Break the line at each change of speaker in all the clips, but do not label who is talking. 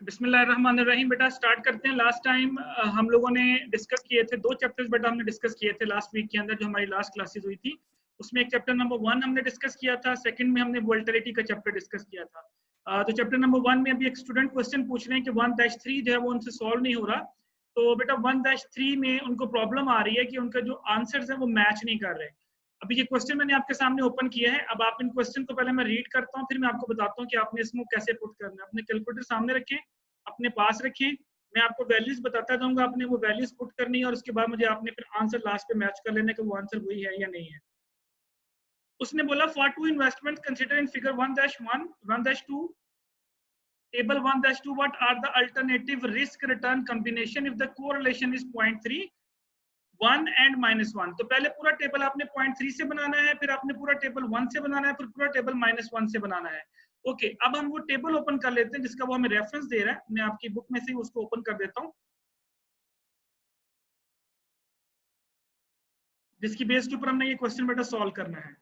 बिस्मिल्लाहिर्रहमानिर्रहीम। बेटा स्टार्ट करते हैं। लास्ट टाइम हम लोगों ने डिस्कस किए थे 2 चैप्टर्स बेटा हमने डिस्कस किए थे लास्ट वीक के अंदर, जो हमारी लास्ट क्लासेस हुई थी। उसमें एक चैप्टर नंबर 1 हमने डिस्कस किया था, सेकंड में हमने वोल्टरिटी का चैप्टर डिस्कस किया था। तो चैप्टर नंबर 1 में अभी एक स्टूडेंट क्वेश्चन पूछ रहे हैं कि 1-3 जो है वो उनसे सॉल्व नहीं हो रहा। तो बेटा 1-3 में उनको प्रॉब्लम आ रही है कि उनका जो आंसर्स है वो मैच नहीं कर रहे। अभी ये क्वेश्चन मैंने आपके सामने ओपन किया है। अब आप इन क्वेश्चन को पहले मैं रीड करता हूँ, फिर मैं आपको बताता हूँ कि आपने इसमें कैसे पुट करना है। अपने कैलकुलेटर सामने रखें, अपने पास रखें, मैं आपको वैल्यूज बताता जाऊंगा, आपने वो वैल्यूज पुट करनी है और उसके बाद मुझे आपने फिर आंसर लास्ट पे मैच कर लेना कि वो आंसर वही है या नहीं है। उसने बोला for two investment consider in figure 1-1 1-2 table 1-2 what are the alternative risk return combination if the correlation is 0.3 1 and -1। तो पहले पूरा टेबल आपने 0.3 से बनाना है, फिर आपने पूरा टेबल 1 से बनाना है, फिर पूरा टेबल -1 से बनाना है। ओके, अब हम वो टेबल ओपन कर लेते हैं जिसका वो हमें रेफरेंस दे रहा है। मैं आपकी बुक में से उसको ओपन कर देता हूं, जिसकी बेस के ऊपर हमने ये क्वेश्चन बेटा सॉल्व करना है।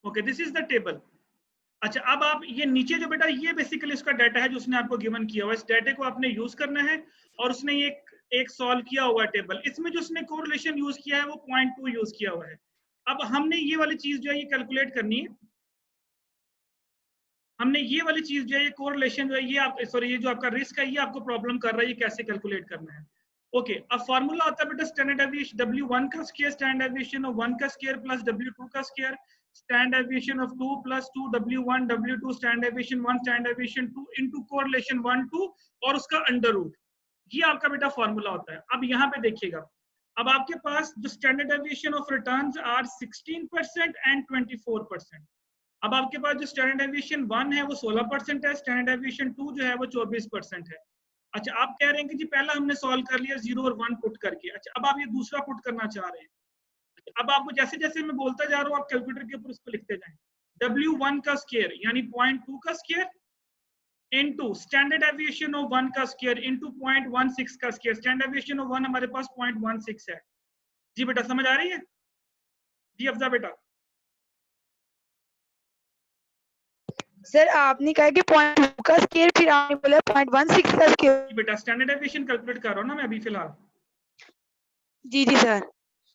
Okay, this is the table. अच्छा, अब आप ये नीचे जो बेटा ये बेसिकली उसका डाटा है जो उसने आपको गिवन किया हुआ है। इस डाटा को आपने यूज करना है और उसने ये एक सॉल्व किया हुआ टेबल। इसमें जो उसने कोरिलेशन यूज किया है वो 0.2 यूज किया हुआ है। अब हमने ये वाली चीज जो है ये कैलकुलेट करनी है। हमने ये वाली चीज जो है ये कोरिलेशन जो है ये आप सॉरी ये जो आपका रिस्क है ये आपको प्रॉब्लम कर रहा है, ये कैसे कैलकुलेट करना है। ओके, अब फार्मूला होता है बेटा स्टैंडर्ड डेविएशन W1 का स्क्वायर, स्टैंडर्ड डेविएशन ऑफ 1 का स्क्वायर प्लस W2 का square, standard deviation of 2 plus 2 W1 W2 standard deviation 1 standard deviation 2 into correlation 1 2 और उसका अंडर रूट। ये आपका बेटा फार्मूला होता है। अब यहाँ पे देखिएगा, अब आपके पास जो standard deviation of returns are 16% and 24%। अब आपके पास जो स्टैंडर्ड डेविएशन 1 है वो 16% है, स्टैंडर्ड डेविएशन 2 जो है वो 24% है। अच्छा, आप कह रहे हैं कि जी पहला हमने सॉल्व कर लिया 0 और 1 पुट करके। अच्छा, अब आप ये दूसरा पुट करना चाह रहे हैं। अब आपको जैसे जैसे मैं बोलता जा रहा हूँ आप कैलकुलेटर के ऊपर उसको लिखते जाएं। W1 का स्क्वायर यानी 0.2 का square into standard deviation of 1 का स्क्वायर इनटू 0.16 का स्क्वायर। स्टैंडर्ड डेविएशन ऑफ 1 हमारे पास 0.16 है। जी बेटा समझ आ रही है? जी अफजा बेटा।
सर आपने कहा कि 0.2 का स्क्वायर, फिर आपने बोला 0.16 का स्क्वायर।
जी बेटा स्टैंडर्ड डेविएशन कैलकुलेट कर रहा हूँ ना मैं अभी फिलहाल।
जी जी सर।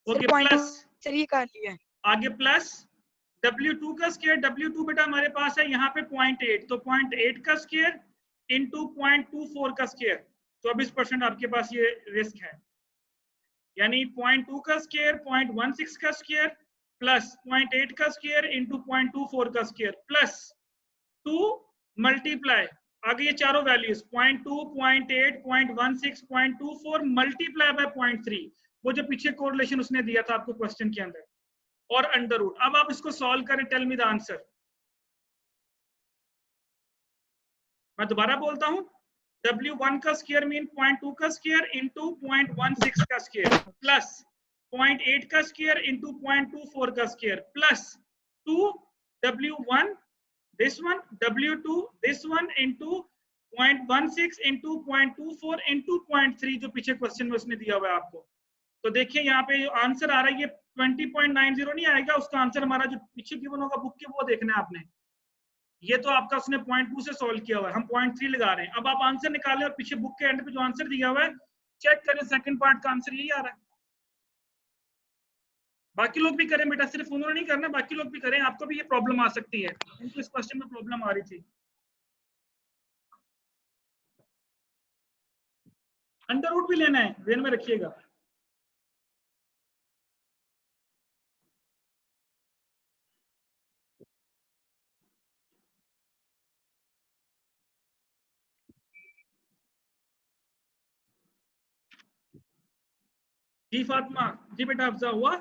ओके,
0.2
प्लस
सर ये कर लिया है।
आगे प्लस W2 का स्क्वायर। W2 बेटा हमारे पास है यहाँ पे 0.8, तो 0.8 का स्क्वायर इंटू 0.24 का स्क्वायर। 24% आपके पास ये रिस्क है, यानी 0.2 का स्क्वायर 0.16 का स्क्वायर प्लस 0.8 का स्क्वायर इंटू 0.24 का स्क्वायर प्लस 2 मल्टीप्लाई आगे ये चारों वैल्यूज 0.2 0.8 0.16 0.24 मल्टीप्लाई बाय 0.3, वो जो पीछे कोरिलेशन उसने दिया था आपको क्वेश्चन के अंदर, और अंडर रूट। अब आप इसको सॉल्व करें, टेल मी द आंसर। मैं दोबारा बोलता हूं, W1 का स्क्वायर मीन 0.2 का स्क्वायर इंटू 0.16 का स्क्वायर प्लस 0.8 का स्क्वायर इंटू 0.24 का square plus 2 W1 this one W2 this one into 0.16 into 0.24 into 0.3 जो पीछे क्वेश्चन में उसने दिया हुआ है आपको। तो देखिए यहाँ पे जो आंसर आ रहा है ये 20.90 नहीं आएगा, उसका आंसर हमारा जो पीछे गिवन होगा बुक के वो देखना है आपने। ये तो आपका उसने 0.2 से सॉल्व किया हुआ है, हम 0.3 लगा रहे हैं। अब आप आंसर निकालें और पीछे बुक के एंड पे जो आंसर दिया हुआ है चेक करें, सेकंड पार्ट का आंसर यही आ रहा है। बाकी लोग भी करें बेटा, सिर्फ उन्होंने नहीं करना, बाकी लोग भी करें, आपको भी ये प्रॉब्लम आ सकती है। उनको इस क्वेश्चन में प्रॉब्लम आ रही थी। अंडर रूट भी लेना है, ध्यान में रखिएगा। जी फातिमा, जी बेटा अफजा हुआ?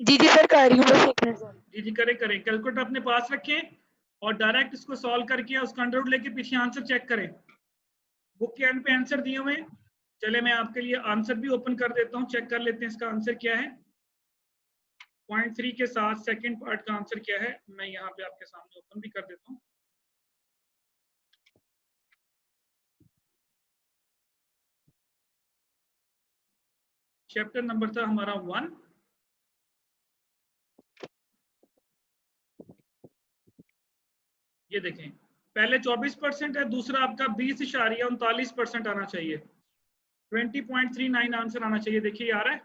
जी जी सर कर रही हूँ, बस एक मिनट सर।
जी जी करें करें, कैलकुलेटर अपने पास रखें और डायरेक्ट इसको सॉल्व करके उसका अंडर रूट लेके पीछे आंसर चेक करें। बुक के एंड पे आंसर दिए हुए हैं। चले मैं आपके लिए आंसर भी ओपन कर देता हूँ, चेक कर लेते हैं इसका आंसर क्या है। 0.3 के साथ सेकंड पार्ट का आंसर क्या है मैं यहाँ पे आपके सामने ओपन भी कर देता हूँ। चैप्टर नंबर था हमारा 1, ये देखें, पहले 24% है, दूसरा आपका 20.39% आना चाहिए, 20.39 आंसर आना चाहिए। देखिए आ रहा है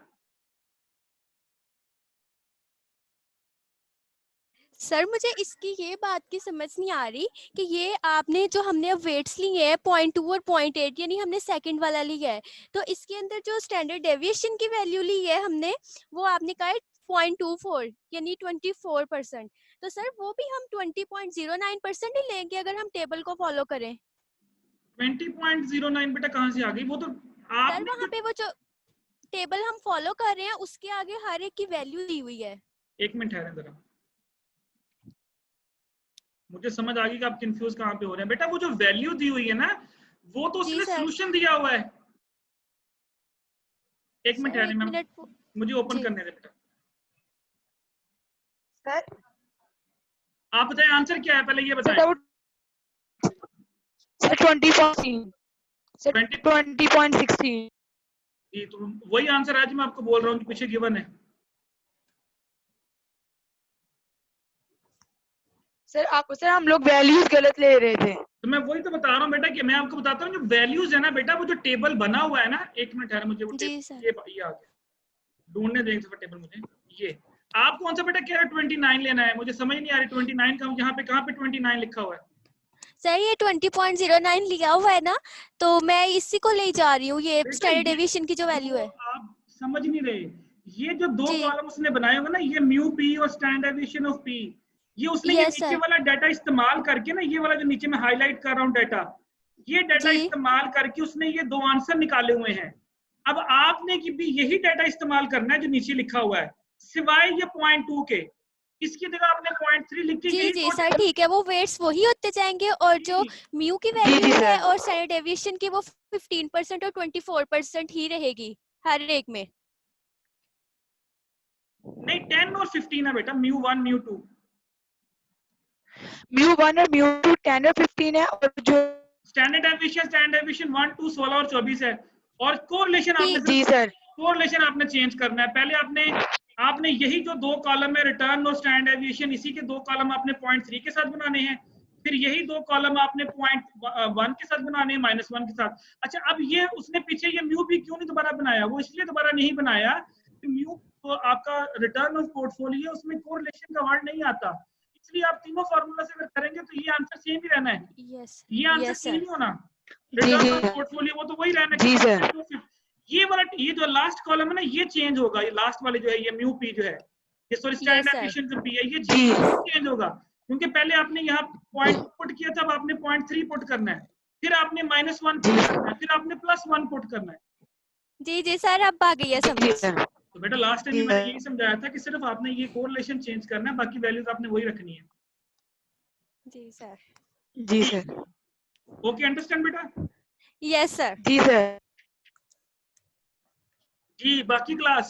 सर मुझे इसकी ये बात की समझ नहीं आ रही कि ये आपने जो हमने अब वेट्स लिए हैं 0.2 और 0.8 यानी हमने सेकंड वाला लिया है, तो इसके अंदर जो स्टैंडर्ड डेविएशन की वैल्यू ली है हमने, वो आपने कहा है 0.24 यानी 24%। तो सर वो भी हम 20.09% ही लेंगे अगर हम टेबल को फॉलो करें।
20.09 बेटा कहाँ से आ गई? वो तो
सर
आपने
वहाँ पे वो जो टेबल हम फॉलो कर रहे हैं उसके आगे हर एक की वैल्यू दी हुई है।
एक मिनट ठहरे जरा, मुझे समझ आ गई कि आप कंफ्यूज कहाँ पे हो रहे हैं। बेटा वो जो वैल्यू दी हुई है ना, वो तो
जी
उसने
सर।
सॉल्यूशन दिया हुआ है। एक मिनट
सर
ठहरे,
एक
मैं
मिनट
मुझे ओपन
जी
करने दे बेटा।
सर
आप बताएं आंसर क्या है, पहले ये बताएं।
सर 20.16 सर 20.16
जी, तो वही आंसर आज मैं आपको बोल रहा हूँ कि पीछे गिवन है।
सर हम लोग वैल्यूज गलत ले रहे थे।
तो मैं वही तो बता रहा हूँ बेटा, कि मैं आपको बताता हूँ जो वैल्यूज है ना बेटा, वो जो टेबल बना हुआ है ना, एक मिनट ठहरे, मुझे वो
जी सर।
ये आ गया, ढूंढने देंगे सर टेबल मुझे। ये आप कौन सा बेटा कह रहे हैं 29 लेना है? मुझे समझ नहीं आ रही 29 का, यहाँ पे कहाँ पे 29 लिखा हुआ है?
सर ये 20.09 लिया हुआ है ना, तो मैं इसी को ले जा रही हूँ, ये
बेटा
स्टैंडर्ड
ये
डेविएशन की जो वैल्यू है।
आप समझ नहीं रहे। ये जो दो
जी
कॉलम उसने बनाए होंगे ना, ये म्यू पी और स्टैंडर्ड डेविएशन ऑफ पी, ये उसने ये
यस
नीचे
सर।
वाला डाटा इस्तेमाल करके ना, ये वाला जो नीचे मैं हाईलाइट कर रहा हूँ डाटा, ये डाटा
जी
इस्तेमाल करके उसने ये दो आंसर निकाले हुए हैं। अब आपने की भी यही डाटा इस्तेमाल करना है जो नीचे लिखा हुआ है, सिवाय ये 0.2 के। इसकी जगह आपने 0.3 लिख के
जी
यही
जी
दो
सर ठीक है, वो वेट्स वही होते जाएंगे और जो म्यू की वैल्यू
जी
है
सर।
और स्टैंडर्ड डेविएशन की वो 15% और 24% ही रहेगी हर एक में।
नहीं, 10 और 15 है बेटा, म्यू 1 म्यू 2।
μ1 और μ2 10 और 15 है, और जो
स्टैंडर्ड डेविएशन 1 2 16 और 24 है। और कोरिलेशन आपने
ठीक।
जी सर
कोरिलेशन आपने चेंज करना है। पहले आपने यही जो दो कॉलम है रिटर्न और स्टैंडर्ड डेविएशन, इसी के दो कॉलम आपने 0.3 के साथ बनाने हैं, फिर यही दो कॉलम आपने 0.1 के साथ बनाने हैं, -1 के साथ। अच्छा, अब ये उसने पीछे ये म्यू भी क्यों नहीं दोबारा बनाया? वो इसलिए दोबारा नहीं बनाया कि म्यू तो आपका रिटर्न ऑफ पोर्टफोलियो, उसमें कोरिलेशन का वर्ड नहीं आता, इसलिए आप तीनों फार्मूला से अगर करेंगे तो ये आंसर सेम ही रहना है,
यस
ये आंसर
यस
चेंज
सर।
नहीं होना।
जी
रिटर्न
जी
ऑफ पोर्टफोलियो वो तो वही रहना
जी
है।
सर
ये वाला, ये जो लास्ट कॉलम है ना, ये चेंज होगा। ये लास्ट वाले जो है, ये म्यू पी जो है, ये sorry
yes
standard
sir.
Deviation जो पी है, ये
जी
चेंज होगा, क्योंकि पहले आपने यहाँ 0.2 पुट किया था, अब आपने 0.3 पुट करना है, फिर आपने -1 पुट करना है, फिर आपने +1 पुट करना है।
जी जी सर अब आ गई है
जी
समझ।
सर
तो बेटा लास्ट टाइम भी
जी
मैंने
सर
यही समझाया था कि सिर्फ आपने ये कोरिलेशन चेंज करना है, बाकी वैल्यूज आपने वही रखनी है।
जी सर।
जी सर
ओके, अंडरस्टैंड बेटा?
Yes sir.
जी सर
जी, बाकी क्लास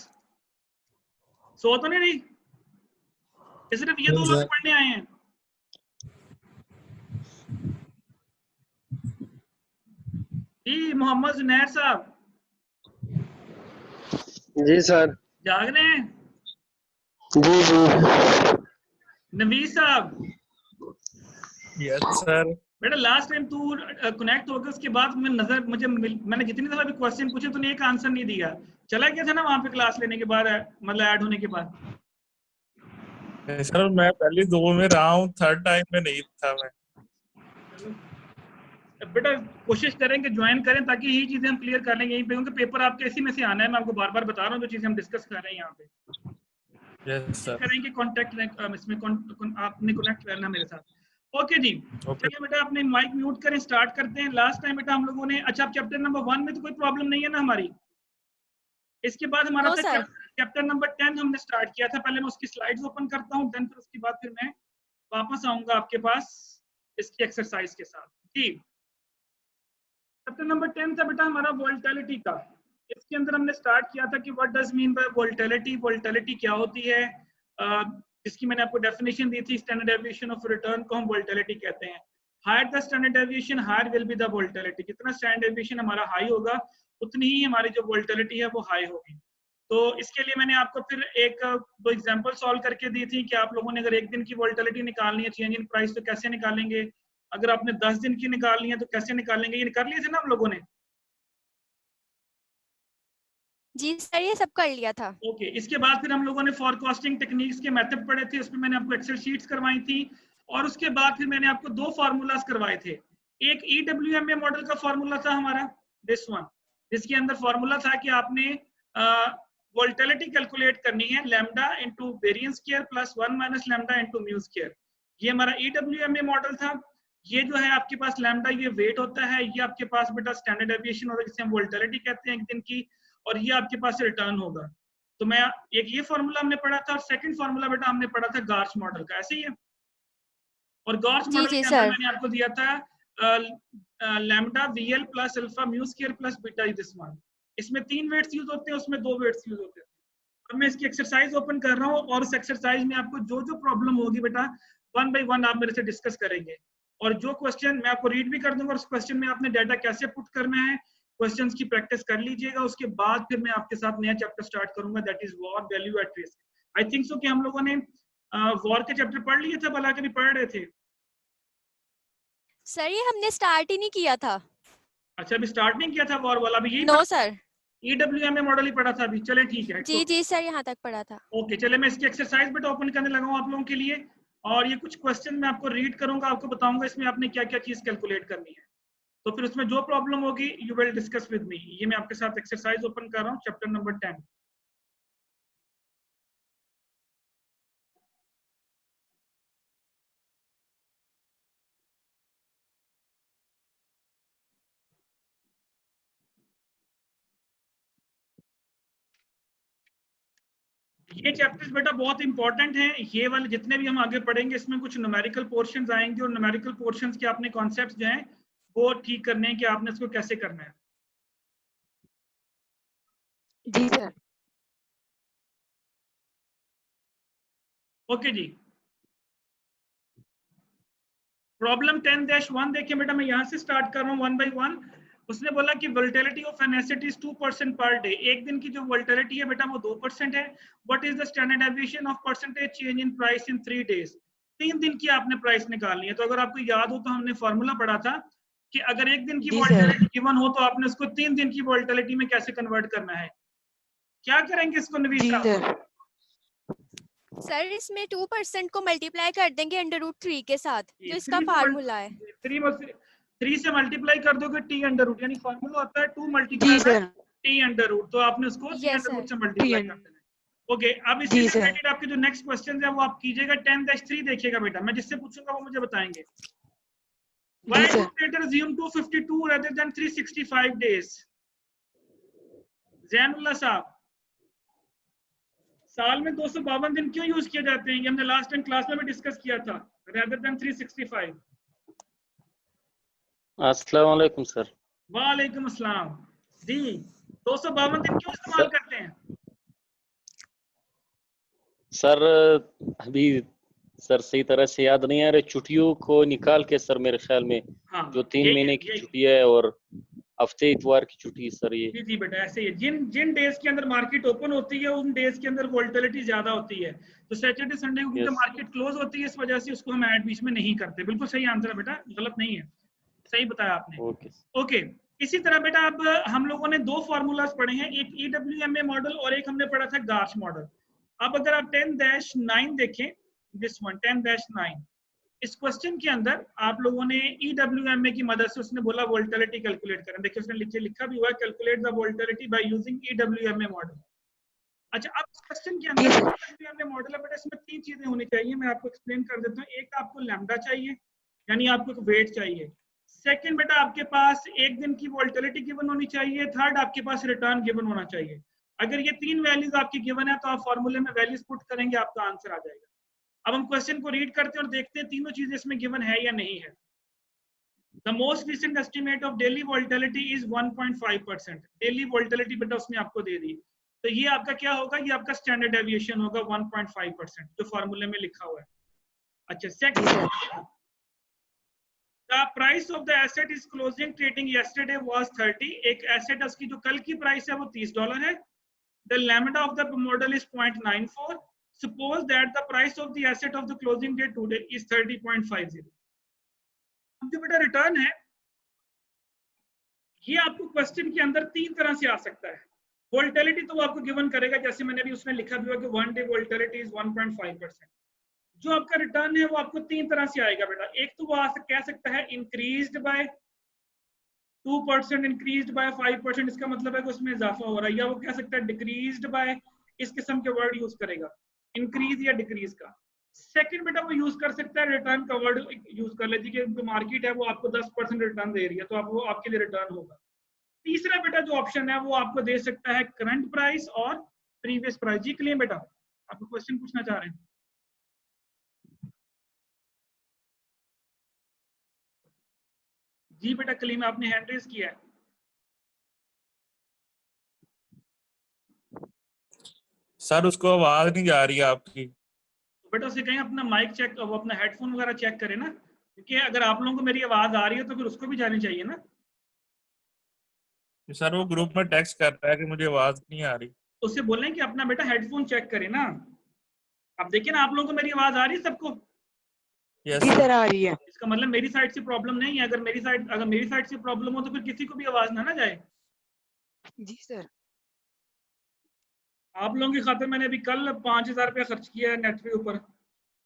सो तो नहीं रही? ये सिर्फ ये दो लोग पढ़ने आए हैं? जी, मोहम्मद जुनैर साहब
जी सर।
जाग रहे हैं?
जी जी
नवीस साहब,
यस सर।
बेटा लास्ट टाइम तू कनेक्ट हो गया, उसके बाद मैंने जितनी दफा भी क्वेश्चन पूछे तूने एक आंसर नहीं दिया। चला गया था ना वहां पे क्लास लेने के बाद, मतलब ऐड होने के बाद?
सर मैं पहले दो में रहा हूँ, थर्ड टाइम में नहीं था मैं।
चलो बेटा, कोशिश करें कि ज्वाइन करें ताकि यही चीजें हम क्लियर कर लेंगे यहीं पे, क्योंकि पेपर आपके इसी में से आना है। मैं आपको बार बार बता रहा हूँ जो चीजें हम डिस्कस कर रहे हैं यहाँ पे।
Yes sir.
करेंगे कॉन्टेक्ट इसमें आपने कनेक्ट करना मेरे साथ। ओके जी,
ओके।
चलिए बेटा अपने माइक म्यूट करें, स्टार्ट करते हैं। लास्ट टाइम बेटा हम लोगों ने, अच्छा अब चैप्टर नंबर 1 में तो कोई प्रॉब्लम नहीं है ना हमारी? इसके बाद हमारा
नो
था
सर।
चैप्टर नंबर 10 हमने स्टार्ट किया था। पहले मैं उसकी स्लाइड्स ओपन करता हूँ, देन फिर उसके बाद फिर मैं वापस आऊंगा आपके पास इसकी एक्सरसाइज के साथ। जी, चैप्टर नंबर 10 था बेटा हमारा वोलेटिलिटी का। इसके अंदर हमने स्टार्ट किया था कि what does mean by volatility, volatility क्या होती है, जिसकी मैंने आपको डेफिनेशन दी थी। स्टैंडर्ड डेविएशन ऑफ रिटर्न को हम वोलेटिलिटी कहते हैं। Higher the standard deviation higher will be the volatility. जितना स्टैंडर्ड डेविएशन हमारा हाई होगा, उतनी ही हमारी जो वोलेटिलिटी है वो हाई होगी। तो इसके लिए मैंने आपको फिर एक दो एग्जांपल सॉल्व करके दी थी कि आप लोगों ने अगर एक दिन की वोलेटिलिटी निकालनी है चेंज इन प्राइस तो कैसे निकालेंगे, अगर आपने 10 दिन की निकालनी है तो कैसे निकालेंगे, ये कर लिए थे ना आप लोगों ने?
जी सर ये सब कर लिया था।
ओके, इसके बाद फिर हम लोगों ने फॉरकास्टिंग टेक्निक्स के मेथड पढ़े थे, उसमें मैंने आपको एक्सेल शीट्स करवाई थी, और उसके बाद फिर मैंने आपको दो फार्मूलाज करवाए थे। एक EWMA मॉडल का फार्मूला था हमारा, दिस वन, जिसके अंदर फार्मूला था कि आपने वोलेटिलिटी कैलकुलेट करनी है lambda into variance square plus 1 minus lambda into mu square. ये हमारा EWMA मॉडल था। ये जो है आपके पास लैम्डा ये वेट होता है, ये आपके पास बेटा स्टैंडर्ड डेविएशन होता है जिसे हम वोलेटिलिटी कहते हैं एक दिन की, और ये आपके पास रिटर्न होगा। तो मैं एक ये फॉर्मूला हमने पढ़ा था, और सेकंड फॉर्मूला बेटा हमने पढ़ा था गार्च मॉडल का, ऐसे ही है। और गार्च
जी
मॉडल
जी
के अंदर
सर।
मैंने आपको दिया था lambda VL plus alpha mu square plus beta this one. इसमें 3 वेट्स यूज होते हैं, उसमें 2 वेट्स यूज होते हैं। अब मैं इसकी एक्सरसाइज ओपन कर रहा हूँ, और उस एक्सरसाइज में आपको जो जो प्रॉब्लम होगी बेटा 1 बाय 1 आप मेरे से डिस्कस करेंगे, और जो क्वेश्चन मैं आपको रीड भी कर दूंगा, उस क्वेश्चन में आपने डाटा कैसे पुट करना है, क्वेश्चंस की प्रैक्टिस कर लीजिएगा। उसके बाद फिर मैं आपके साथ नया चैप्टर स्टार्ट करूंगा, that is war value at risk. I think so कि हम लोगों ने वॉर के चैप्टर पढ़ लिए थे, भला कभी पढ़ रहे थे?
सर ये हमने स्टार्ट ही नहीं किया था।
अच्छा, अभी स्टार्ट नहीं किया था वॉर वाला, अभी यही
नो सर।
EWMA मॉडल ही पढ़ा था अभी। चले ठीक है,
जी जी सर यहाँ तक पढ़ा था।
ओके, चले मैं इसकी एक्सरसाइज बेटा ओपन करने लगा हूँ आप लोगों के लिए, और ये कुछ क्वेश्चन मैं आपको रीड करूंगा, आपको बताऊंगा इसमें आपने क्या क्या चीज कैलकुलेट करनी है। तो फिर उसमें जो प्रॉब्लम होगी you will discuss with me. ये मैं आपके साथ एक्सरसाइज ओपन कर रहा हूँ, चैप्टर नंबर 10। ये चैप्टर्स बेटा बहुत इंपॉर्टेंट हैं, ये वाले जितने भी हम आगे पढ़ेंगे इसमें कुछ न्यूमेरिकल पोर्शंस आएंगे, और न्यूमेरिकल पोर्शंस के आपने कॉन्सेप्ट्स जो हैं वो ठीक करने हैं कि आपने इसको कैसे करना है।
जी सर।
ओके जी, प्रॉब्लम 10-1 देखिए बेटा, मैं यहाँ से स्टार्ट कर रहा हूँ 1 बाय 1। उसने बोला कि volatility of an asset is 2% per day. एक दिन की जो वोलेटिलिटी है बेटा वो 2% है। What is the standard deviation of percentage change in price in 3 days? 3 दिन की आपने प्राइस निकालनी है। तो अगर आपको याद हो तो हमने फॉर्मूला पढ़ा था कि अगर एक दिन की
जी सर।
वोलेटिलिटी गिवन हो तो आपने उसको 3 दिन की वोलेटिलिटी में कैसे कन्वर्ट करना है। क्या करेंगे इसको नवीद
जी
साहब?
सर।
सर इसमें 2% को मल्टीप्लाई कर देंगे √3 के साथ, जो इसका
3
फार्मूला है।
3 से मल्टीप्लाई कर दोगे टी अंडर रूट, यानी फार्मूला होता है 2
जी
multiply by
sir.
T under root, तो आपने उसको T
yes
under root
sir.
से मल्टीप्लाई कर देना है। ओके, अब इससे
जी सर।
रिलेटेड आपके जो नेक्स्ट क्वेश्चन है वो आप कीजिएगा 10-3 देखिएगा बेटा, मैं जिससे पूछूंगा वो मुझे बताएंगे। Why
जी
do
sir.
traders assume 252 rather than 365 days? Zainullah साहब, साल में 252 दिन क्यों यूज किए जाते हैं? ये हमने लास्ट टाइम क्लास में भी डिस्कस किया था, rather than 365।
अस्सलाम वालेकुम सर।
वालेकुम अस्सलाम जी। 252 दिन क्यों इस्तेमाल करते हैं?
सर अभी सर सही तरह से याद नहीं आ रहा, छुट्टियों को निकाल के सर मेरे ख्याल में
हाँ,
जो 3 महीने की छुट्टी है और हफ्ते इतवार की छुट्टी सर। ये
जी बेटा ऐसे ही है, जिन डेज के अंदर मार्केट ओपन होती है उन डेज के अंदर वोलेटिलिटी ज्यादा होती है। तो सैटरडे संडे को क्योंकि मार्केट क्लोज होती है, इस वजह से उसको हम ऐड बीच में नहीं करते। बिल्कुल सही आंसर है बेटा, गलत नहीं है, सही बताया आपने। ओके, इसी तरह बेटा अब हम लोगों ने दो फार्मूलाज पढ़े हैं, एक EWMA मॉडल और एक हमने पढ़ा था गार्च मॉडल। अब अगर आप 10-9 देखें, दिस वन 10-9, इस क्वेश्चन के अंदर आप लोगों ने EWMA की मदद से उसने बोला वोलेटिलिटी कैलकुलेट करें। देखिए उसने लिखा भी हुआ है, calculate the volatility by using EWMA model. अच्छा, अब इस क्वेश्चन के अंदर EWMA मॉडल है बेटा, इसमें 3 चीजें होनी चाहिए, मैं आपको एक्सप्लेन कर देता हूँ। एक आपको लैम्डा चाहिए, यानी आपको एक वेट चाहिए। सेकंड बेटा आपके पास एक दिन की वोलेटिलिटी गिवन होनी चाहिए। थर्ड आपके पास रिटर्न गिवन होना चाहिए। अगर ये 3 वैल्यूज आपकी गिवन है तो आप फॉर्मूले में वैल्यूज पुट करेंगे, आपका आंसर आ जाएगा। अब हम क्वेश्चन को रीड करते हैं और देखते हैं तीनों चीजें इसमें गिवन है या नहीं है। The most recent estimate of daily volatility is 1.5%। Daily volatility बेटा उसने आपको दे दी, तो ये आपका क्या होगा? ये आपका स्टैंडर्ड डेविएशन होगा 1.5%, जो फॉर्मूले में लिखा हुआ है। अच्छा, second, The price of the asset is closing trading yesterday was 30। एक एसेट उसकी जो कल की प्राइस है वो $30 है, The lambda of the model is 0.94. Suppose that the price of the asset of the closing date today is 30.50. अब जो बेटा रिटर्न है ये आपको क्वेश्चन के अंदर तीन तरह से आ सकता है। वोल्टिलिटी तो वो आपको गिवन करेगा, जैसे मैंने अभी उसमें लिखा भी हुआ कि 1 डे वोल्टिलिटी इज 1.5%। जो आपका रिटर्न है वो आपको तीन तरह से आएगा बेटा। एक तो वो कह सकता है इंक्रीज्ड बाय 2%, इंक्रीज्ड बाय 5%, इसका मतलब है कि उसमें इजाफा हो रहा है। या वो कह सकता है डिक्रीज्ड बाय, इस किस्म के वर्ड यूज करेगा, इंक्रीज या डिक्रीज का। सेकंड बेटा वो यूज कर सकता है रिटर्न का वर्ड यूज कर लेती है कि मार्केट है वो आपको 10% रिटर्न दे रही है तो आप वो आपके लिए रिटर्न होगा। तीसरा बेटा जो ऑप्शन है वो आपको दे सकता है करंट प्राइस और प्रीवियस प्राइस। जी क्लेम बेटा, आपको क्वेश्चन पूछना चाह रहे हैं। जी बेटा क्लेम, आपने हैंड रेज किया है।
सर उसको आवाज नहीं जा रही है आपकी।
बेटा उसे कहें अपना माइक चेक, वो अपना हेडफोन वगैरह चेक करे ना, क्योंकि अगर आप लोगों को मेरी आवाज आ रही है तो फिर उसको भी जानी चाहिए ना।
सर वो ग्रुप में टेक्स्ट कर रहा है कि मुझे आवाज नहीं आ रही।
उससे बोलें कि अपना बेटा हेडफोन चेक करे ना। अब देखिए ना, आप लोगों को मेरी आवाज आ रही है सबको?
यस
जी
सर।
सर आ रही है।
इसका मतलब मेरी साइड से प्रॉब्लम नहीं है। अगर मेरी साइड से प्रॉब्लम हो तो फिर किसी को भी आवाज ना जाए।
जी सर।
आप लोगों की खातिर मैंने अभी कल 5000 रुपया खर्च किया है नेट के ऊपर,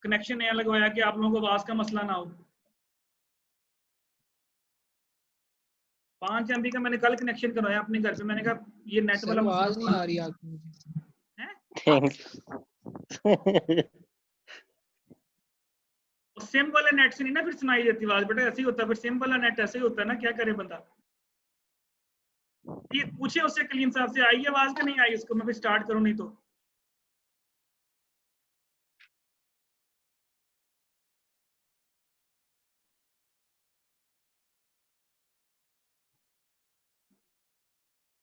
कनेक्शन नया लगवाया कि आप लोगों को आवाज का मसला ना हो। 5 MB का मैंने कल कनेक्शन करवाया अपने घर पे। मैंने कहा ये नेट वाला
आवाज नहीं
मसला
आ रही आपकी मुझे।
सिम वाले नेट से नहीं ना फिर सुनाई देती आवाज बेटा, ऐसे ही होता है फिर। सिम वाला नेट ऐसे ही होता है ना, क्या करे बंदा। ये पूछे उससे कलीम साहब से आई आवाज का नहीं आई उसको, मैं फिर स्टार्ट करूं नहीं तो।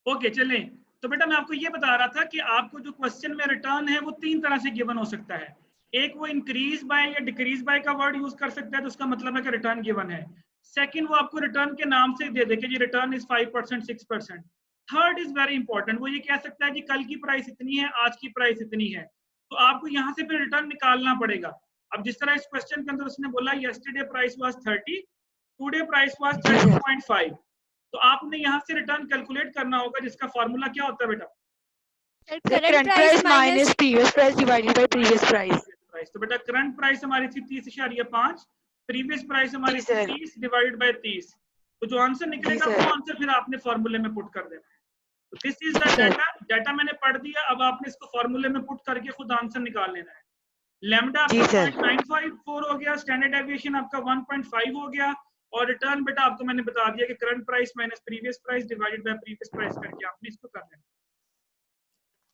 ओके चलें। तो बेटा मैं आपको ये बता रहा था कि आपको जो क्वेश्चन में रिटर्न है वो तीन तरह से गिवन हो सकता है। एक वो इंक्रीज बाय या डिक्रीज बाय का वर्ड यूज कर सकता है, तो उसका मतलब है कि रिटर्न गिवन है। सेकंड वो आपको रिटर्न के नाम से दे दे कि जी return is 5%, 6%। Third is very important, वो ये कह सकता है कि कल की प्राइस इतनी है, आज की प्राइस इतनी है। तो आपको यहाँ से फिर रिटर्न निकालना पड़ेगा। अब जिस तरह इस क्वेश्चन के अंदर उसने बोला yesterday price was 30, today price was 30.5, तो आपने यहाँ से रिटर्न कैलकुलेट करना होगा, जिसका फॉर्मूला क्या होता है बेटा?
Current price minus previous price divided by previous price.
तो बेटा करंट प्राइस हमारी थी 30.5, प्रीवियस प्राइस हमारी थी 30 डिवाइडेड बाय 30। तो जो आंसर निकलेगा वो आंसर फिर आपने फॉर्मूले में पुट कर देना है। तो this is the data. Data मैंने पढ़ दिया, अब आपने इसको फॉर्मूले में पुट करके खुद आंसर निकाल लेना है। लैम्डा आपका 0.954 हो गया, स्टैंडर्ड डेविएशन आपका 1.5 हो गया, और रिटर्न बेटा आपको मैंने बता दिया कि current price minus previous price divided by previous price करके आपने इसको कर लेना।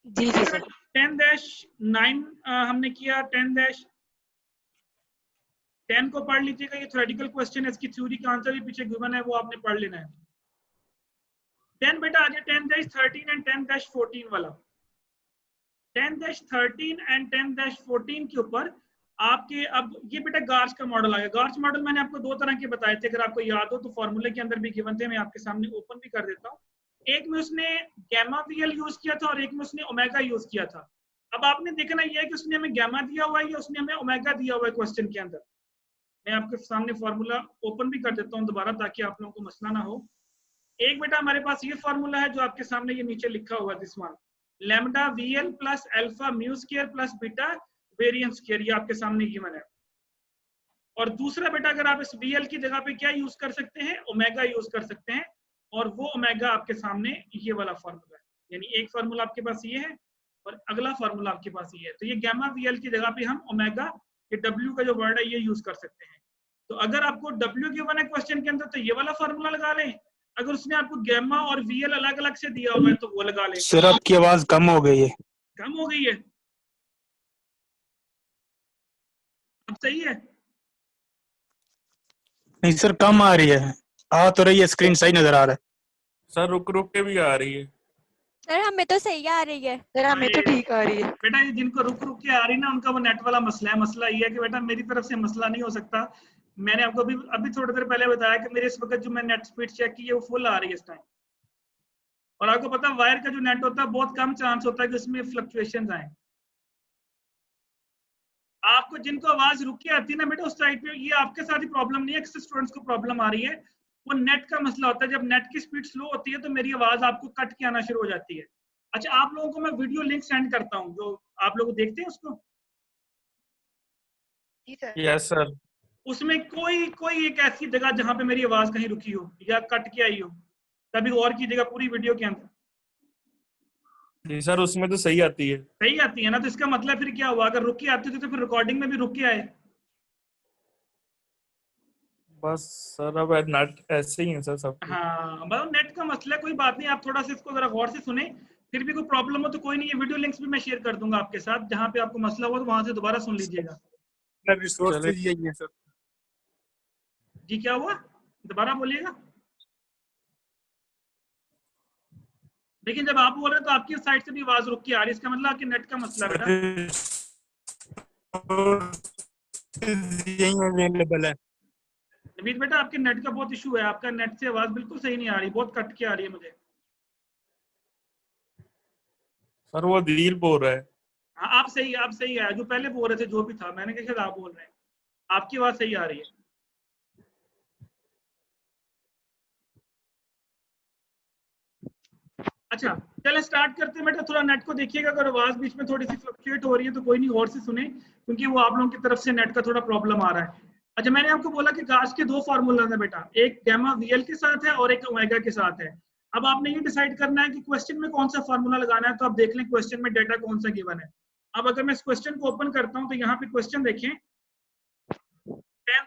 जी जी सर।
10-9 हमने किया। 10 को पढ़ लीजिएगा, ये थ्योरेटिकल क्वेश्चन है, इसकी थ्योरी का आंसर भी पीछे गिवन है, वो आपने पढ़ लेना है। 10 बेटा आज 10-13 एंड 10-14 वाला। 10-13 एंड 10-14 के ऊपर आपके अब ये बेटा गार्च का मॉडल आया। गार्च मॉडल मैंने आपको दो तरह के बताए थे, अगर आपको याद हो तो फॉर्मूले के अंदर भी गिवन थे, मैं आपके सामने ओपन भी कर देता हूँ। एक में उसने गैमा वीएल यूज किया था और एक में उसने ओमेगा यूज किया था। अब आपने देखना यह है कि उसने हमें गैमा दिया हुआ है या उसने हमें ओमेगा दिया हुआ है क्वेश्चन के अंदर। मैं आपके सामने फॉर्मूला ओपन भी कर देता हूँ दोबारा, ताकि आप लोगों को मसला ना हो। एक बेटा हमारे पास ये फॉर्मूला है जो आपके सामने ये नीचे लिखा हुआ है, this one, lambda VL plus alpha mu square plus beta variance square, ये आपके सामने गिवन है। और दूसरा बेटा अगर आप इस वीएल की जगह पे क्या यूज कर सकते हैं, ओमेगा यूज कर सकते हैं, और वो ओमेगा आपके सामने ये वाला फॉर्मूला है। यानी एक फॉर्मूला आपके पास ये है और अगला फॉर्मूला आपके पास ये है। तो ये गैमा वीएल की जगह पे हम ओमेगा, ये डब्ल्यू का जो वर्ड है ये यूज कर सकते हैं। तो अगर आपको डब्ल्यू गिवन है क्वेश्चन के अंदर तो ये वाला फॉर्मूला लगा लें, अगर उसने आपको गैमा और वीएल अलग अलग से दिया हुआ है तो वो लगा लें।
सर आपकी आवाज कम हो गई है।
कम हो गई है? अब सही है?
नहीं सर कम आ रही है, आ तो रही है, स्क्रीन सही नजर आ रहा है।
सर रुक रुक के भी आ रही है।
सर हमें तो सही आ रही है।
सर हमें तो ठीक आ रही है।
बेटा ये जिनको रुक रुक के आ रही ना, उनका वो नेट वाला मसला है। मसला ये है कि बेटा मेरी तरफ से मसला नहीं हो सकता। मैंने आपको अभी थोड़ी देर पहले बताया कि मेरे इस वक्त जो मैं नेट स्पीड चेक की है वो फुल आ रही है इस टाइम। और आपको पता है वायर का जो नेट होता है बहुत कम चांस होता है कि उसमें फ्लक्चुएशंस आए। आपको जिनको आवाज रुक के आती है ना बेटा उस साइड पे, ये आपके साथ ही प्रॉब्लम नहीं है, अक्सर स्टूडेंट्स को प्रॉब्लम आ रही है, वो नेट का मसला होता है। जब नेट की स्पीड स्लो होती है तो मेरी आवाज आपको कट के आना शुरू हो जाती है। अच्छा, आप लोगों को मैं वीडियो लिंक सेंड करता हूँ, जो आप लोग देखते हैं उसको।
जी सर।
Yes sir.
उसमें कोई एक ऐसी जगह जहां पे मेरी आवाज कहीं रुकी हो या कट के आई हो, कभी और कीजिएगा पूरी वीडियो के अंदर।
जी सर, उसमें तो सही आती है।
सही आती है ना, तो इसका मतलब फिर क्या हुआ, अगर रुक के आती थी तो फिर रिकॉर्डिंग में भी रुक के आए।
बस सर अब नेट ऐसे ही है सर सब।
हाँ मतलब नेट का मसला है, कोई बात नहीं, आप थोड़ा सा इसको जरा गौर से सुने, फिर भी कोई प्रॉब्लम हो तो कोई नहीं, ये वीडियो लिंक्स भी मैं शेयर कर दूंगा आपके साथ, जहां पे आपको मसला हुआ तो वहां से दोबारा सुन लीजिएगा।
रिसोर्सेज यही है सर।
जी क्या हुआ, दोबारा बोलिएगा। लेकिन जब आप बोल रहे हैं तो आपकी साइड से भी आवाज रुक के आ रही है, इसका मतलब आपके नेट का मसला है बेटा।
यही अवेलेबल है।
नवीद बेटा आपके नेट का बहुत इशू है, आपका नेट से आवाज बिल्कुल सही नहीं आ रही, बहुत कट के आ रही है मुझे।
सर वो दिल बोल रहा है।
हाँ आप सही है, जो पहले बोल रहे थे जो भी था, मैंने कहा शायद आप बोल रहे हैं, आपकी आवाज सही आ रही है। अच्छा चले स्टार्ट करते हैं बेटा, थोड़ा नेट को देखिएगा, अगर आवाज बीच में थोड़ी सी फ्लक्चुएट हो रही है तो कोई नहीं, और से सुने, क्योंकि वो आप लोगों की तरफ से नेट का थोड़ा प्रॉब्लम आ रहा है। अच्छा मैंने आपको बोला कि गास के दो फार्मूला है बेटा, एक गैमा वीएल के साथ है और एक ओमेगा के साथ है। अब आपने ये डिसाइड करना है कि क्वेश्चन में कौन सा फार्मूला लगाना है, तो आप देख लें क्वेश्चन में डेटा कौन सा गिवन है। अब अगर मैं इस क्वेश्चन को ओपन करता हूँ तो यहाँ पे क्वेश्चन देखें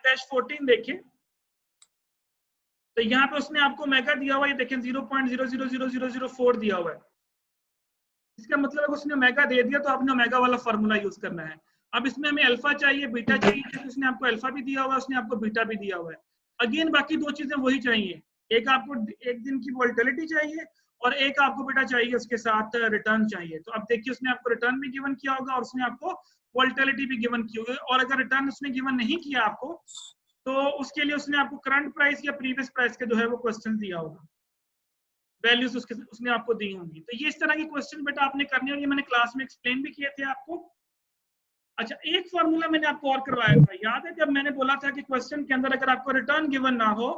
10-14 देखें, तो यहाँ पे उसने आपको ओमेगा दिया हुआ है, ये देखें 0.000004 दिया हुआ है। इसका मतलब है उसने ओमेगा दे दिया तो आपने ओमेगा वाला फार्मूला यूज करना है। अब इसमें हमें अल्फा चाहिए, बीटा चाहिए, तो उसने आपको अल्फा भी दिया हुआ है, उसने आपको बीटा भी दिया हुआ है। अगेन बाकी दो चीजें वही चाहिए, एक आपको एक दिन की वोल्टिलिटी चाहिए और एक आपको बेटा चाहिए उसके साथ रिटर्न चाहिए। तो अब देखिए उसने आपको रिटर्न भी गिवन किया होगा और उसने आपको वोल्टिलिटी भी गिवन की होगी, और अगर रिटर्न उसने गिवन नहीं किया आपको तो उसके लिए उसने आपको करंट प्राइस या प्रीवियस प्राइस का जो है वो क्वेश्चन दिया होगा, वैल्यूज उसने आपको दी होंगी। तो ये इस तरह के क्वेश्चन बेटा आपने करने, और ये मैंने क्लास में एक्सप्लेन भी किए थे आपको। अच्छा एक फॉर्मूला मैंने आपको और करवाया था, याद है जब मैंने बोला था कि क्वेश्चन के अंदर अगर आपको रिटर्न गिवन ना हो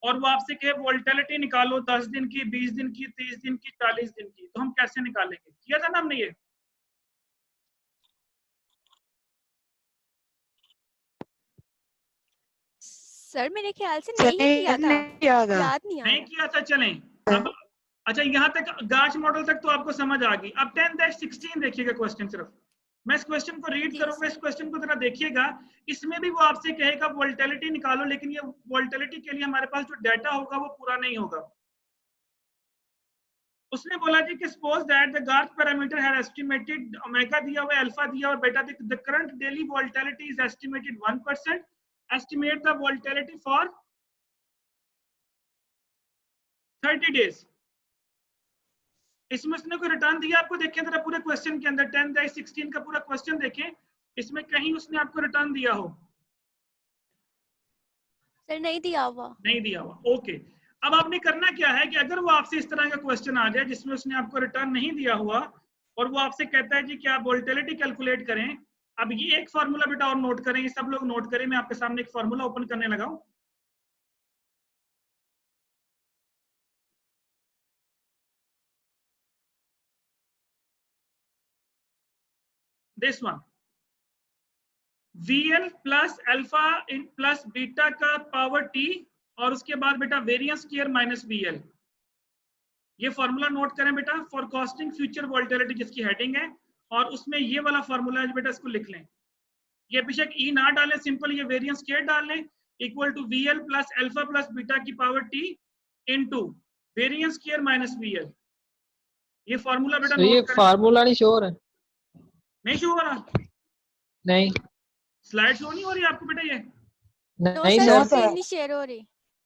और वो आपसे कहे वोल्टिलिटी निकालो 10 दिन की, 20 दिन की, 30 दिन की, 40 दिन की, तो हम कैसे निकालेंगे, किया था ना हमने ये।
सर मेरे ख्याल से नहीं किया था, याद नहीं आ
नहीं
रहा।
किया था, चलें अब। अच्छा यहाँ तक गाच मॉडल तक तो आपको समझ आ गई। अब 10-16 देखिएगा क्वेश्चन, सिर्फ मैं इस क्वेश्चन को रीड करूंगा, इस क्वेश्चन को जरा देखिएगा। इसमें भी वो आपसे कहेगा वोल्टिलिटी निकालो, लेकिन ये वोल्टिलिटी के लिए हमारे पास जो डाटा होगा वो पूरा नहीं होगा। उसने बोला जी कि सपोज दैट द गार्थ पैरामीटर हैड एस्टिमेटेड, ओमेगा दिया हुआ है, अल्फा दिया हुआ है, beta the current daily volatility is estimated 1%, estimate the volatility for 30 days. इसमें उसने कोई रिटर्न दिया आपको, देखें जरा पूरे क्वेश्चन के अंदर 10-16 का पूरा क्वेश्चन देखें, इसमें कहीं उसने आपको रिटर्न दिया हो?
सर नहीं दिया हुआ।
नहीं दिया हुआ, ओके। अब आपने करना क्या है कि अगर वो आपसे इस तरह का क्वेश्चन आ जाए जिसमें उसने आपको रिटर्न नहीं दिया हुआ और वो आपसे कहता है जी कि आप वोल्टिलिटी कैलकुलेट करें, अब ये एक फार्मूला बेटा और नोट करें, ये सब लोग नोट करें, मैं आपके सामने एक फार्मूला ओपन करने लगा हूं। This one, VL plus alpha plus beta का पावर T और उसके बाद बेटा वेरिएंस स्क्वायर माइनस VL। ये फॉर्मूला नोट करें बेटा, फॉर कॉस्टिंग फ्यूचर वोल्टिलिटी जिसकी हेडिंग है, और उसमें ये वाला फॉर्मूला है बेटा, इसको लिख लें। ये बेशक ई ना डालें, सिंपल ये वेरिएंस स्क्वायर डाल लें, equal to VL plus alpha plus beta की power T into variance square minus VL। ये फॉर्मूला बेटा
तो ये
नोट करें।
फार्मूला नहीं शो हो रहा है?
नहीं शो हो रहा?
नहीं
स्लाइड शो नहीं हो रही आपको बेटा? ये
नहीं
सर
सर,
स्क्रीन नहीं शेयर हो रही।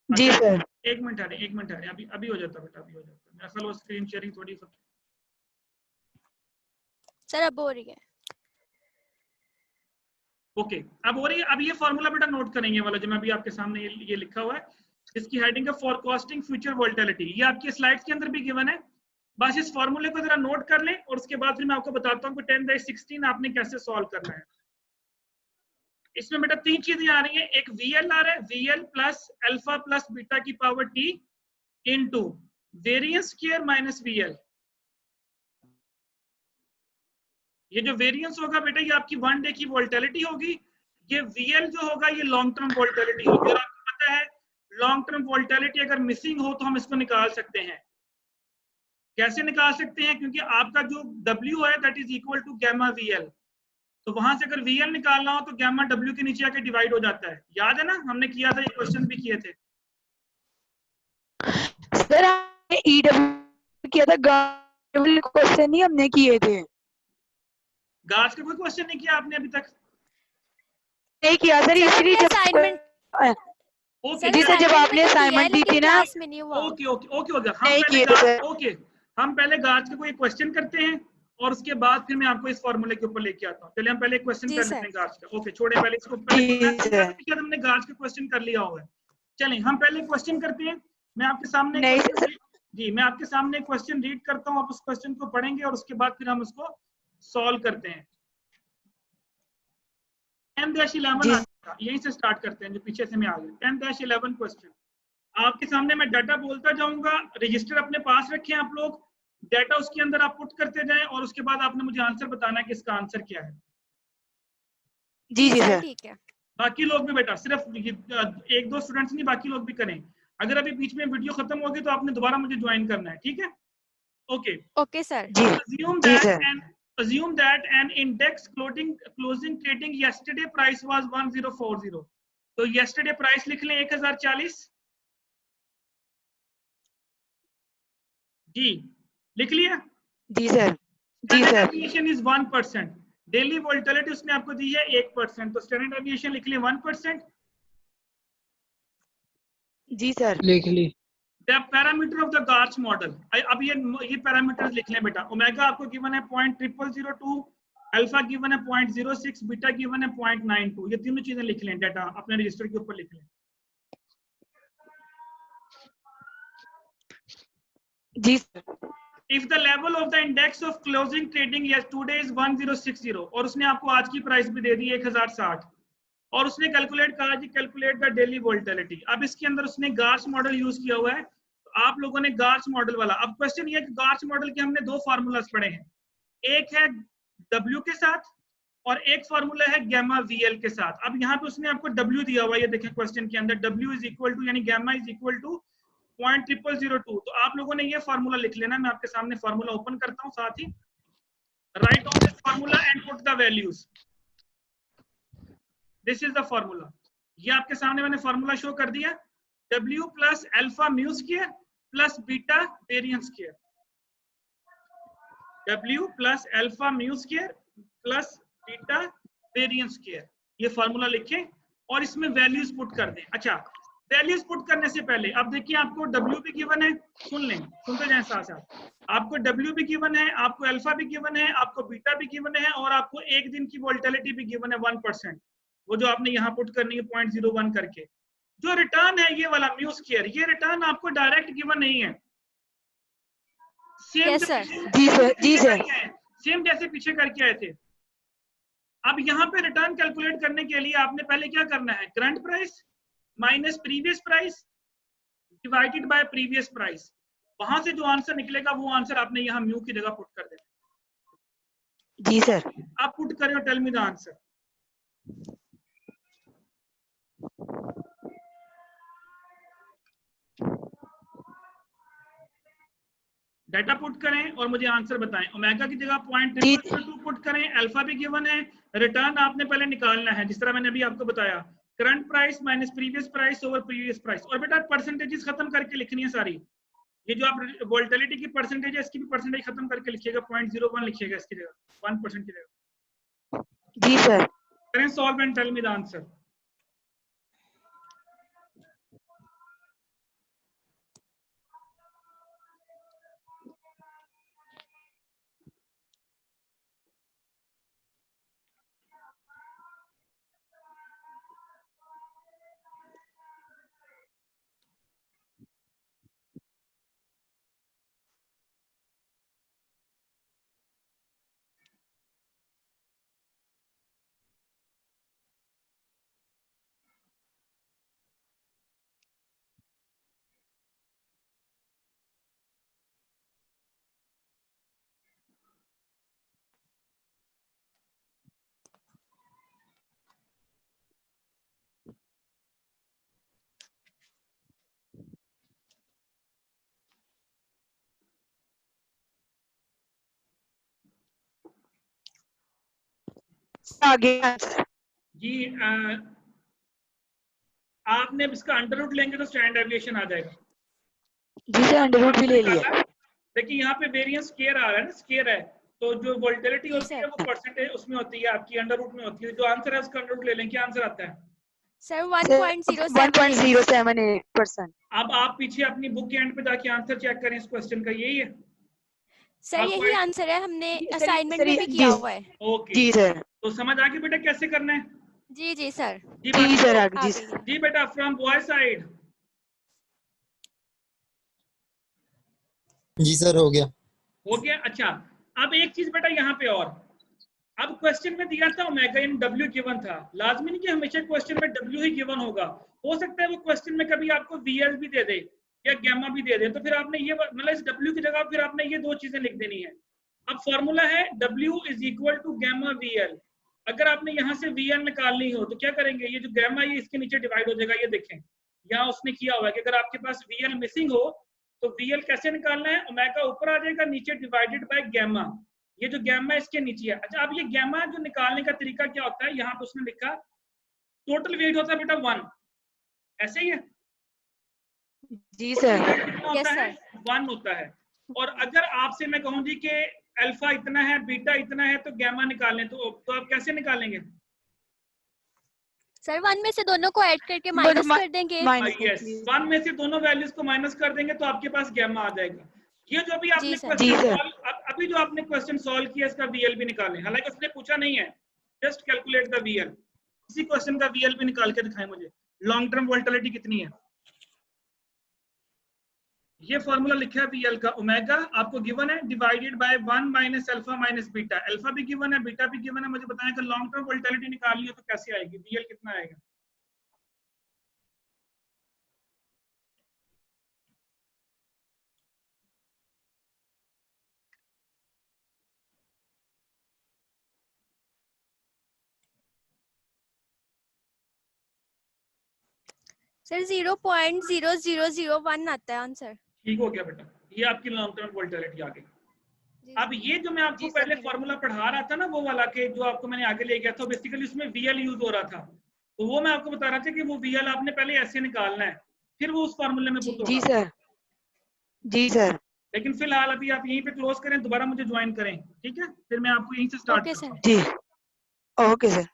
जी सर।
एक मिनट आ रही, एक मिनट आ रही, अभी हो जाता बेटा, अभी हो जाता। मेरा ख्याल वो स्क्रीन शेयरिंग थोड़ी सा।
सर अब हो रही है।
ओके अब हो रही है। अब ये फॉर्मूला बेटा नोट करेंगे वाला जो मैं अभी आपके सामने ये लिखा हुआ है, इसकी हेडिंग है फॉरकास्टिंग फ्यूचर वोलेटिलिटी। ये आपकी स्लाइड्स के अंदर भी गिवन है, बस इस फॉर्मूले को जरा नोट कर लें और उसके बाद फिर मैं आपको बताता हूँ कि 10/16 आपने कैसे सॉल्व करना है। इसमें बेटा 3 चीजें आ रही हैं, एक VL आ रहा है, VL plus alpha plus beta की power T into variance square minus VL। ये जो वेरिएंस होगा बेटा ये आपकी 1 डे की वोलेटिलिटी होगी, ये VL जो होगा ये लॉन्ग टर्म वोलेटिलिटी होगी। और आपको पता है लॉन्ग टर्म वोलेटिलिटी अगर मिसिंग हो तो हम इसको निकाल सकते हैं। कैसे निकाल सकते हैं? क्योंकि आपका जो W है that is equal to gamma VL, तो वहां से अगर VL निकालना हो तो गामा W के नीचे आके डिवाइड हो जाता है। याद है ना, हमने किया था, ये क्वेश्चन भी किए थे।
सर हमने EW किया था, गामा क्वेश्चन ही हमने किए थे।
गाज का कोई क्वेश्चन नहीं किया आपने अभी तक?
नहीं किया सर, इसलिए जब
असाइनमेंट
ओके
जी सर, जब आपने असाइनमेंट दी थी ना,
ओके ओके ओके ओके, हम
नहीं
पहले
किए थे सर।
ओके हम पहले गाज का कोई क्वेश्चन करते हैं और उसके बाद फिर मैं आपको इस फॉर्मूले के ऊपर लेके आता हूँ। चलिए हम पहले क्वेश्चन
जी
कर
सर।
लेते हैं गाज का। ओके छोड़े पहले इसको, पहले
जी सर।
शायद हमने गाज का क्वेश्चन कर लिया होगा। चलिए हम पहले क्वेश्चन करते हैं। मैं आपके सामने
नहीं
question
सर।
जी मैं आपके सामने क्वेश्चन रीड करता हूँ, आप उस क्वेश्चन को पढ़ेंगे और उसके बाद फिर हम उसको सॉल्व करते हैं। 10-11 यहीं से स्टार्ट करते हैं, जो पीछे से मैं आ गया। 10-11 क्वेश्चन आपके सामने मैं डाटा बोलता जाऊंगा, रजिस्टर अपने पास रखें आप लोग, डाटा उसके अंदर आप पुट करते जाएं और उसके बाद आपने मुझे आंसर बताना है कि इसका आंसर क्या है।
जी जी सर।
ठीक है।
बाकी लोग भी बेटा, सिर्फ 1-2 स्टूडेंट्स नहीं, बाकी लोग भी करें। अगर अभी बीच में वीडियो खत्म होगी तो आपने दोबारा मुझे ज्वाइन करना है, ठीक है? Okay
okay sir.
जी
assume
जी
that
सर।
assume that an index closing trading yesterday price was 1040। तो yesterday price लिख लें 1040। जी लिख लिया?
जी सर। जी
standard
sir.
Deviation is 1%, daily volatility उसने आपको दी है 1%, तो स्टैंडर्ड डेविएशन लिख लें 1%।
जी सर।
लिख ली।
The parameter of the GARCH model, अब ये पैरामीटर्स लिख लें बेटा। ओमेगा आपको गिवन है 0.0002, अल्फा गिवन है 0.06, बीटा गिवन है 0.92। ये तीनों चीजें लिख लें, डाटा अपने रजिस्टर के ऊपर लिख लें।
जी sir.
If the level of the index of closing trading yes today is 1060, और उसने आपको आज की प्राइस भी दे दी 1060, और उसने कैलकुलेट कहा जी कैलकुलेट द डेली वोलेटिलिटी। अब इसके अंदर उसने गार्च मॉडल यूज किया हुआ है, तो आप लोगों ने गार्च मॉडल वाला, अब क्वेश्चन ये है कि गार्च मॉडल के हमने 2 फार्मूलाज पढ़े हैं, एक है W के साथ और एक फार्मूला है गामा VL के साथ। अब यहाँ पे उसने आपको W दिया हुआ है, ये देखें क्वेश्चन के अंदर W इज इक्वल टू यानी गामा इज इक्वल टू 0.0002। तो आप लोगों ने ये फार्मूला लिख लेना, मैं आपके सामने फार्मूला ओपन करता हूं, साथ ही write on this formula and put the values. This is the formula, ये आपके सामने मैंने फार्मूला शो कर दिया। W plus alpha mu square plus beta variance square, W plus alpha mu square plus beta variance square, ये formula लिखें और इसमें वैल्यूज पुट कर दें। अच्छा, वैल्यूज पुट करने से पहले अब देखिए आपको W भी गिवन है, सुन लें, सुनते जाएं साथ साथ। आपको W भी गिवन है, आपको अल्फा भी गिवन है, आपको बीटा भी गिवन है, और आपको एक दिन की वोलेटिलिटी भी गिवन है 1%, वो जो आपने यहाँ पुट करनी है 0.01 करके। जो रिटर्न है ये वाला म्यू स्क्वायर, ये रिटर्न आपको डायरेक्ट गिवन नहीं है, सेम
Yes, sir.
जी सर। जी सर।
सेम जैसे पीछे करके आए थे। अब यहाँ पे रिटर्न कैलकुलेट करने के लिए आपने पहले क्या करना है, current price minus previous price divided by previous price, वहां से जो आंसर निकलेगा वो आंसर आपने यहाँ म्यू की जगह पुट कर देना।
जी सर।
आप पुट करें और tell me the answer. Data put करें और मुझे आंसर बताएं। ओमेगा की जगह 0.0002 पुट करें, अल्फा भी गिवन है, रिटर्न आपने पहले निकालना है जिस तरह मैंने अभी आपको बताया, current price minus previous price over previous price, और बेटा परसेंटेजेस खत्म करके लिखनी है सारी। ये जो आप वोलेटिलिटी की परसेंटेज है इसकी भी परसेंटेज खत्म करके लिखिएगा, 0.01 लिखिएगा इसकी जगह, 1% की जगह।
जी सर।
करें solve and tell me the answer.
आगे आंसर।
जी आपने इसका अंडर रूट लेंगे तो स्टैंडर्ड डेविएशन आ जाएगा।
जी सर अंडर रूट भी ले लिया।
देखिए यहाँ पे वेरिएंस स्केयर आ रहा है ना, स्केयर है, तो जो वोल्टिलिटी
जी
होती है
सर।
वो परसेंटेज उसमें होती है आपकी, अंडर रूट में होती है। जो आंसर है उसका अंडर रूट ले लें, क्या आंसर आता है?
Sir
sir
1.078।
1.078%।
अब आप पीछे अपनी बुक के एंड पे जाके आंसर चेक करें इस क्वेश्चन का, यही है
सर
आप
यही
point-
आंसर है, हमने
सर,
असाइनमेंट
सर,
में भी
जी,
किया हुआ है।
ओके
जी सर।
तो समझ आ गई बेटा कैसे करना है?
जी जी सर।
जी
जी
बाकी
सर
तो-
आगे
आ
जी
गई
सर।
है।
जी बेटा फ्रॉम बॉय साइड।
जी सर हो गया।
हो गया। अच्छा अब एक चीज बेटा यहाँ पे और, अब क्वेश्चन में दिया था ओमेगा इन W गिवन था, लाजमी नहीं कि हमेशा क्वेश्चन में W ही गिवन होगा, हो सकता है वो क्वेश्चन में कभी आपको VL भी दे दे या गैमा भी दे दे, तो फिर आपने ये मतलब इस W की जगह फिर आपने ये दो चीजें लिख देनी है। अब फॉर्मूला है W is equal to gamma VL। अगर आपने यहाँ से VL निकालनी हो तो क्या करेंगे, ये जो गैमा ये इसके नीचे डिवाइड हो जाएगा। ये देखें यहाँ उसने किया हुआ है कि अगर आपके पास VL मिसिंग हो तो VL कैसे निकालना है, ओमेगा ऊपर आ जाएगा, नीचे डिवाइडेड बाय गैमा, ये जो गैमा इसके नीचे है। अच्छा अब ये गैमा जो निकालने का तरीका क्या होता है, यहाँ पे उसने लिखा टोटल वेट होता है बेटा 1, ऐसे ही है?
जी सर।
कितना होता
Yes,
है? 1 होता है। और अगर आपसे मैं कहूँ जी कि अल्फा इतना है बीटा इतना है तो गैमा निकालें, तो आप कैसे निकालेंगे?
सर 1 में से दोनों को ऐड करके माइनस कर देंगे।
यस 1 में से दोनों वैल्यूज को माइनस कर देंगे तो आपके पास गैमा आ जाएगा। ये जो अभी आपने
जी सर।
क्वेश्चन
जी सर।
सॉल्व, अभी जो आपने क्वेश्चन सॉल्व किया इसका VL भी निकालें, हालांकि उसने पूछा नहीं है, जस्ट कैलकुलेट द VL। इसी क्वेश्चन का VL भी निकाल के दिखाएं मुझे, लॉन्ग टर्म वोल्टिलिटी कितनी है। ये फॉर्मूला लिखा है VL का, ओमेगा आपको गिवन है divided by 1 minus alpha minus beta, alpha भी गिवन है बीटा भी गिवन है। मुझे बताएं कि लॉन्ग टर्म वोल्टिलिटी निकालनी हो तो कैसे आएगी, VL कितना आएगा?
सर 0.0001 आता है आंसर।
ठीक हो गया बेटा, ये आपकी लॉन्ग टर्म वोल्टिलिटी आ गई। अब ये जो मैं आपको
जी सर,
पहले फॉर्मूला पढ़ा रहा था ना, वो वाला के जो आपको मैंने आगे ले गया था, बेसिकली उसमें VL यूज हो रहा था, तो वो मैं आपको बता रहा था कि वो VL आपने पहले ऐसे निकालना है, फिर वो उस फॉर्मूले में पुट
जी
होगा।
सर। जी सर।
लेकिन फिलहाल अभी आप यहीं पे क्लोज करें, दोबारा मुझे ज्वाइन करें, ठीक है? फिर मैं आपको यहीं से स्टार्ट
ओके
करता
सर।
हूँ।
जी ओके सर।